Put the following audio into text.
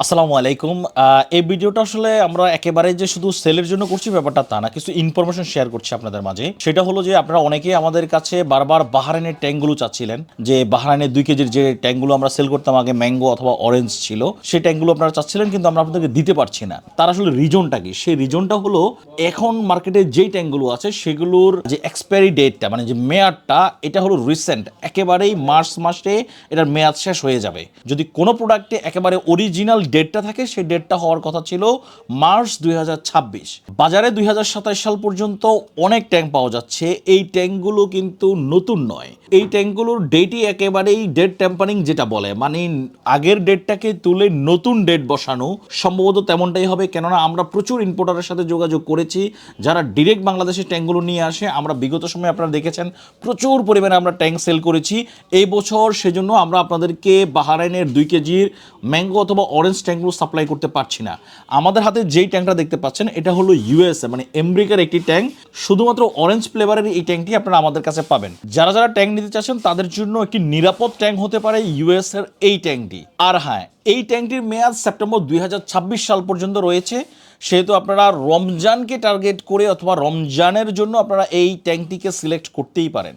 আসসালামু আলাইকুম। এই ভিডিওটা আসলে আমরা একেবারে যে শুধু সেলের জন্য করছি ব্যাপারটা তা না, কিছু ইনফরমেশন শেয়ার করছি আপনাদের মাঝে। সেটা হলো যে আপনারা অনেকেই আমাদের কাছে বারবার বাহরাইনের ট্যাঙ্কগুলো চাচ্ছিলেন, যে বাহরাইনের 2 কেজির যে ট্যাঙ্কগুলো আমরা সেল করতাম আগে, ম্যাঙ্গো অথবা অরেঞ্জ ছিল, সেই ট্যাঙ্কগুলো আপনারা চাচ্ছিলেন, কিন্তু আমরা আপনাদেরকে দিতে পারছি না। তার আসলে রিজনটা কি? সেই রিজনটা হলো এখন মার্কেটে যেই ট্যাঙ্কগুলো আছে সেগুলোর যে এক্সপায়ারি ডেটটা, মানে যে মেয়াদটা, এটা হলো রিসেন্ট, একেবারেই মার্চ মাসে এটার মেয়াদ শেষ হয়ে যাবে। যদি কোনো প্রোডাক্টে একেবারে অরিজিনাল ডেটটা থাকে, সেই ডেটটা হওয়ার কথা ছিল মার্চ 2026। বাজারে 2027 সাল পর্যন্ত অনেক ট্যাঙ্ক পাওয়া যাচ্ছে। এই ট্যাঙ্কগুলো কিন্তু নতুন নয়, এই ট্যাঙ্কগুলোর ডেটই একেবারেই ডেট ট্যাম্পারিং যেটা বলে, মানে আগের ডেটটাকে তুলে নতুন ডেট বসানো, সম্ভবত তেমনটাই হবে। কেননা আমরা প্রচুর ইম্পোর্টারের সাথে যোগাযোগ করেছি যারা ডিরেক্ট বাংলাদেশে ট্যাঙ্কগুলো নিয়ে আসে। আমরা বিগত সময়ে আপনারা দেখেছেন প্রচুর পরিমাণে আমরা ট্যাঙ্ক সেল করেছি। এই বছর সেজন্য আমরা আপনাদেরকে বাহরাইনের 2 কেজির ম্যাঙ্গো অথবা অরেঞ্জ ট্যাঙ্কগুলো সাপ্লাই করতে পারছি না। আমাদের হাতে যেই ট্যাঙ্কটা দেখতে পাচ্ছেন এটা হলো ইউএসএ, মানে আমেরিকার একটি ট্যাঙ্ক। শুধুমাত্র অরেঞ্জ ফ্লেভারের এই ট্যাঙ্কটি আপনারা আমাদের কাছে পাবেন। যারা যারা ট্যাঙ্ক নিতে চাচ্ছেন তাদের জন্য একটি নিরাপদ ট্যাঙ্ক হতে পারে ইউএস এর এই ট্যাঙ্কটি। আর হ্যাঁ, এই ট্যাঙ্কটির মেয়াদ সেপ্টেম্বর 2026 সাল পর্যন্ত রয়েছে। সেহেতু আপনারা রমজানকে টার্গেট করে অথবা রমজানের জন্য আপনারা এই ট্যাঙ্কটিকে সিলেক্ট করতেই পারেন।